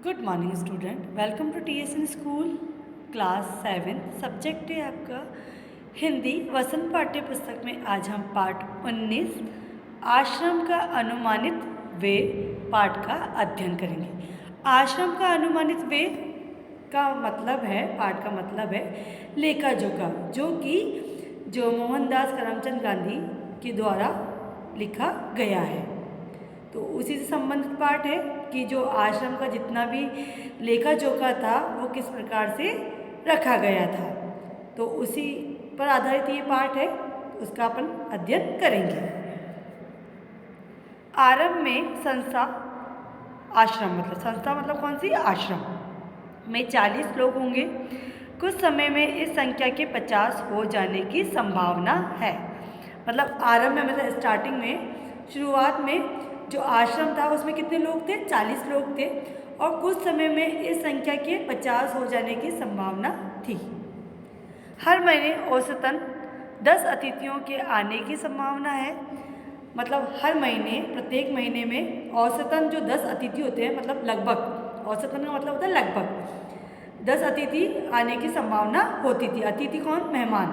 Good morning student, welcome to TSN school class 7। Subject है आपका हिंदी। वसंत पाठ्य पुस्तक में आज हम पाठ 19 आश्रम का अनुमानित व्यय पाठ का अध्ययन करेंगे। आश्रम का अनुमानित व्यय का मतलब है, पाठ का मतलब है लेखा जोखा, जो मोहनदास करमचंद गांधी के द्वारा लिखा गया है। तो उसी से संबंधित पाठ है कि जो आश्रम का जितना भी लेखा जोखा था वो किस प्रकार से रखा गया था। तो उसी पर आधारित ये पाठ है, उसका अपन अध्ययन करेंगे। आरंभ में संस्था मतलब कौन सी? आश्रम में 40 लोग होंगे। कुछ समय में इस संख्या के 50 हो जाने की संभावना है। मतलब आरंभ में, मतलब स्टार्टिंग में, शुरुआत में जो आश्रम था उसमें कितने लोग थे? 40 लोग थे, और कुछ समय में इस संख्या के 50 हो जाने की संभावना थी। हर महीने औसतन 10 अतिथियों के आने की संभावना है। मतलब हर महीने, प्रत्येक महीने में औसतन जो 10 अतिथि होते हैं, मतलब लगभग, औसतन का मतलब होता है लगभग 10 अतिथि आने की संभावना होती थी। अतिथि कौन? मेहमान।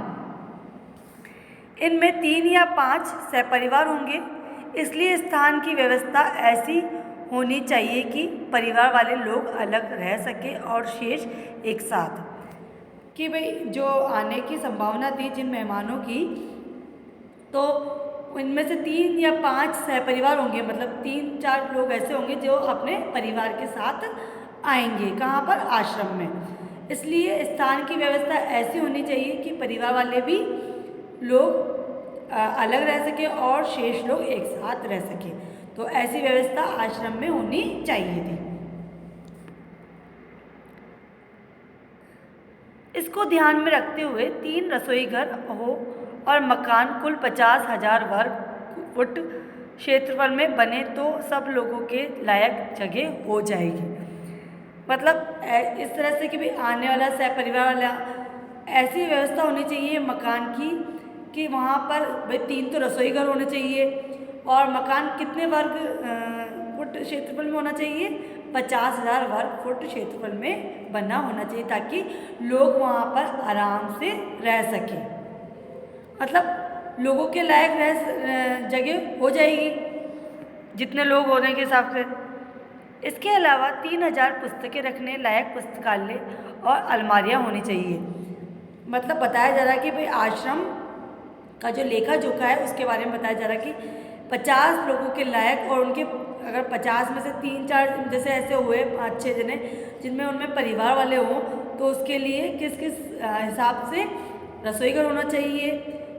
इनमें 3 या 5 सहपरिवार होंगे, इसलिए स्थान की व्यवस्था ऐसी होनी चाहिए कि परिवार वाले लोग अलग रह सके और शेष एक साथ। कि भाई जो आने की संभावना थी जिन मेहमानों की, तो इनमें से 3 या 5 सहपरिवार होंगे, मतलब 3-4 लोग ऐसे होंगे जो अपने परिवार के साथ आएंगे। कहाँ पर? आश्रम में। इसलिए स्थान की व्यवस्था ऐसी होनी चाहिए कि परिवार वाले भी लोग अलग रह सके और शेष लोग एक साथ रह सके। तो ऐसी व्यवस्था आश्रम में होनी चाहिए थी। इसको ध्यान में रखते हुए 3 रसोई घर हो और मकान कुल 50,000 वर्ग फुट क्षेत्रफल में बने तो सब लोगों के लायक जगह हो जाएगी। मतलब इस तरह से कि भाई आने वाला सहपरिवार वाला, ऐसी व्यवस्था होनी चाहिए मकान की कि वहाँ पर भाई 3 तो रसोई घर होने चाहिए, और मकान कितने वर्ग फुट क्षेत्रफल में होना चाहिए? 50,000 वर्ग फुट क्षेत्रफल में बना होना चाहिए, ताकि लोग वहाँ पर आराम से रह सकें। मतलब लोगों के लायक जगह हो जाएगी जितने लोग होने के हिसाब से। इसके अलावा 3,000 पुस्तकें रखने लायक पुस्तकालय और अलमारियाँ होनी चाहिए। मतलब बताया जा रहा है कि भाई आश्रम का जो लेखा जोखा है उसके बारे में बताया जा रहा है कि 50 लोगों के लायक, और उनके अगर 50 में से 3-4 जैसे ऐसे हुए 5-6 जने जिनमें उनमें परिवार वाले हों, तो उसके लिए किस किस हिसाब से रसोई घर होना चाहिए,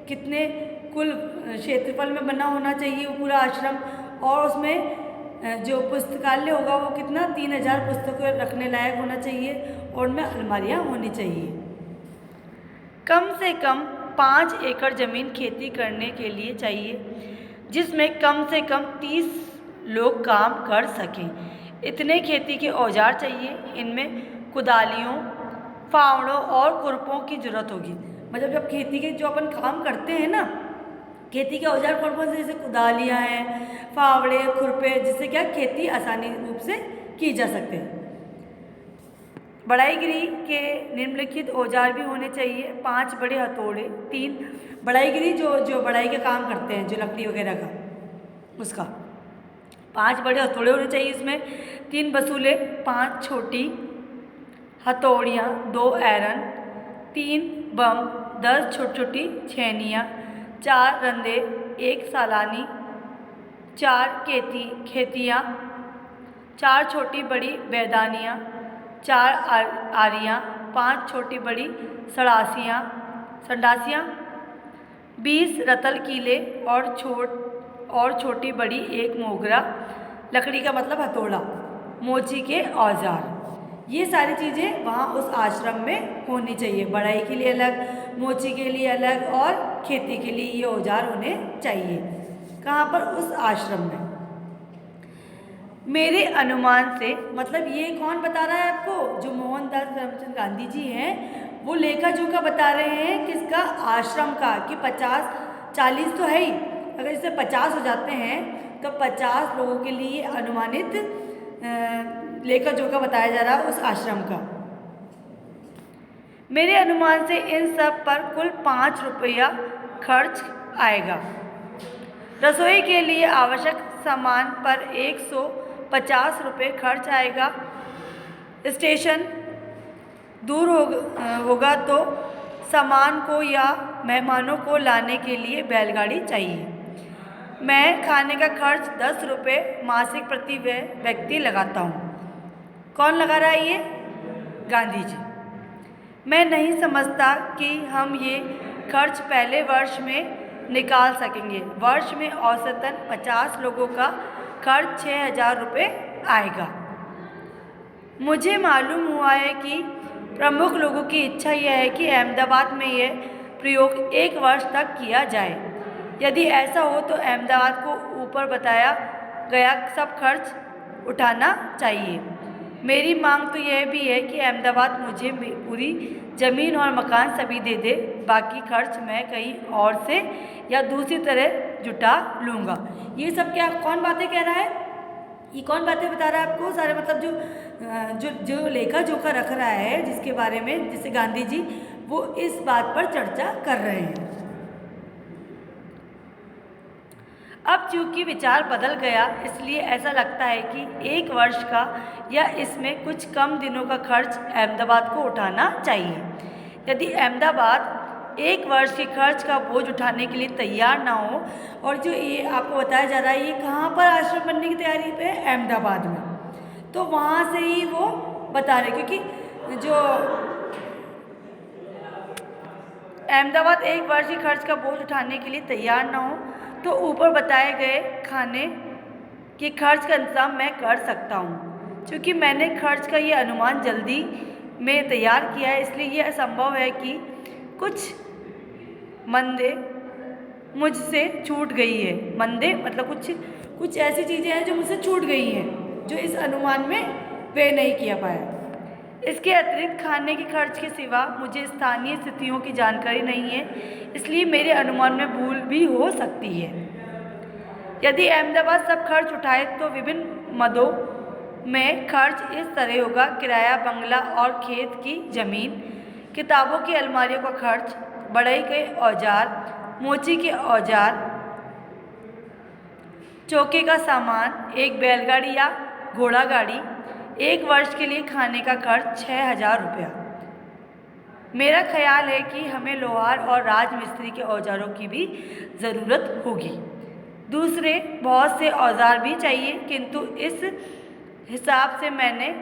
कितने कुल क्षेत्रफल में बना होना चाहिए वो पूरा आश्रम, और उसमें जो पुस्तकालय होगा वो कितना? 3,000 पुस्तकें रखने लायक होना चाहिए, और उनमें अलमारियाँ होनी चाहिए। कम से कम 5 एकड़ ज़मीन खेती करने के लिए चाहिए, जिसमें कम से कम 30 लोग काम कर सकें। इतने खेती के औजार चाहिए। इनमें कुदालियों, फावड़ों और खुरपों की ज़रूरत होगी। मतलब जब खेती के जो अपन काम करते हैं ना, खेती के औजार कौन कौन से? जैसे कुदालियाँ हैं, फावड़े, खुरपे, जिससे क्या खेती आसानी रूप से की जा सकते हैं। बढ़ाईगिरी के निम्नलिखित औजार भी होने चाहिए। 5 बड़े हथौड़े, 3 बढ़ाईगिरी जो बढ़ाई का काम करते हैं, जो लकड़ी वगैरह का, उसका 5 बड़े हथौड़े होने चाहिए। इसमें 3 बसूले, 5 छोटी हथौड़ियाँ, 2 ऐरन, 3 बम, 10 छोटी छोटी छेनियाँ, 4 रंधे, 1 सालानी, 4 खेतियाँ, 4 छोटी बड़ी बैदानियाँ, 4 आरियाँ, 5 छोटी बड़ी संडासियाँ, 20 रतल कीले और छोटी बड़ी 1 मोगरा, लकड़ी का मतलब हथौड़ा, मोची के औजार। ये सारी चीज़ें वहाँ उस आश्रम में होनी चाहिए। बढ़ाई के लिए अलग, मोची के लिए अलग, और खेती के लिए ये औजार होने चाहिए। कहाँ पर? उस आश्रम में। मेरे अनुमान से, मतलब ये कौन बता रहा है आपको? जो मोहनदास करमचंद गांधी जी हैं, वो लेखा जोखा बता रहे हैं किसका? आश्रम का। कि 40 तो है ही, अगर इससे 50 हो जाते हैं तो 50 लोगों के लिए अनुमानित लेखा जोखा बताया जा रहा है उस आश्रम का। मेरे अनुमान से इन सब पर कुल 5 रुपया खर्च आएगा। रसोई के लिए आवश्यक सामान पर 150 रुपये खर्च आएगा। स्टेशन दूर होगा तो सामान को या मेहमानों को लाने के लिए बैलगाड़ी चाहिए। मैं खाने का खर्च 10 रुपये मासिक प्रति व्यक्ति लगाता हूँ। कौन लगा रहा है ये? गांधी जी। मैं नहीं समझता कि हम ये खर्च पहले वर्ष में निकाल सकेंगे। वर्ष में औसतन 50 लोगों का खर्च 6,000 रुपये आएगा। मुझे मालूम हुआ है कि प्रमुख लोगों की इच्छा यह है कि अहमदाबाद में यह प्रयोग 1 वर्ष तक किया जाए। यदि ऐसा हो तो अहमदाबाद को ऊपर बताया गया सब खर्च उठाना चाहिए। मेरी मांग तो यह भी है कि अहमदाबाद मुझे पूरी ज़मीन और मकान सभी दे दे, बाकी खर्च मैं कहीं और से या दूसरी तरह जुटा लूँगा। ये सब क्या कौन बातें कह रहा है? ये कौन बातें बता रहा है आपको? सारे मतलब जो लेखा जोखा रख रहा है जिसके बारे में, जिसे गांधी जी, वो इस बात पर चर्चा कर रहे हैं। अब चूंकि विचार बदल गया, इसलिए ऐसा लगता है कि 1 वर्ष का या इसमें कुछ कम दिनों का खर्च अहमदाबाद को उठाना चाहिए। यदि अहमदाबाद 1 वर्ष के खर्च का बोझ उठाने के लिए तैयार ना हो, और जो ये आपको बताया जा रहा है ये कहाँ पर आश्रम बनने की तैयारी पे है? अहमदाबाद में। तो वहाँ से ही वो बता रहे, क्योंकि जो अहमदाबाद 1 वर्ष के खर्च का बोझ उठाने के लिए तैयार ना हो तो ऊपर बताए गए खाने के खर्च का इंतज़ाम मैं कर सकता हूँ। क्योंकि मैंने खर्च का ये अनुमान जल्दी में तैयार किया है, इसलिए यह असंभव है कि कुछ मंदे मुझसे छूट गई है। मंदे मतलब कुछ ऐसी चीज़ें हैं जो मुझसे छूट गई हैं, जो इस अनुमान में वे नहीं किया पाया। इसके अतिरिक्त खाने के खर्च के सिवा मुझे स्थानीय स्थितियों की जानकारी नहीं है, इसलिए मेरे अनुमान में भूल भी हो सकती है। यदि अहमदाबाद सब खर्च उठाए तो विभिन्न मदों में खर्च इस तरह होगा: किराया, बंगला और खेत की ज़मीन, किताबों की अलमारियों का खर्च, बढ़ई के औजार, मोची के औजार, चौके का सामान, एक बैलगाड़ी या घोड़ा गाड़ी, 1 वर्ष के लिए खाने का खर्च 6,000 रुपया। मेरा ख्याल है कि हमें लोहार और राजमिस्त्री के औजारों की भी ज़रूरत होगी। दूसरे बहुत से औजार भी चाहिए, किंतु इस हिसाब से मैंने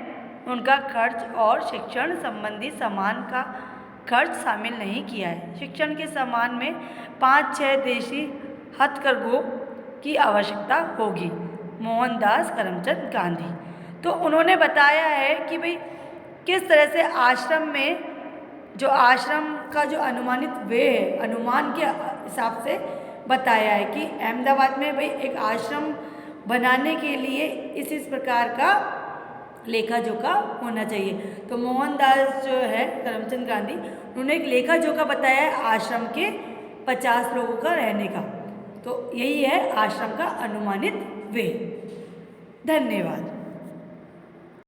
उनका खर्च और शिक्षण संबंधी सामान का खर्च शामिल नहीं किया है। शिक्षण के सामान में 5-6 देशी हथकरघों की आवश्यकता होगी। मोहनदास करमचंद गांधी। तो उन्होंने बताया है कि भाई किस तरह से आश्रम में, जो आश्रम का जो अनुमानित वे है, अनुमान के हिसाब से बताया है कि अहमदाबाद में भाई एक आश्रम बनाने के लिए इस प्रकार का लेखा जोखा होना चाहिए। तो मोहनदास जो है करमचंद गांधी, उन्होंने एक लेखा जोखा बताया है आश्रम के 50 लोगों का रहने का। तो यही है आश्रम का अनुमानित वे। धन्यवाद।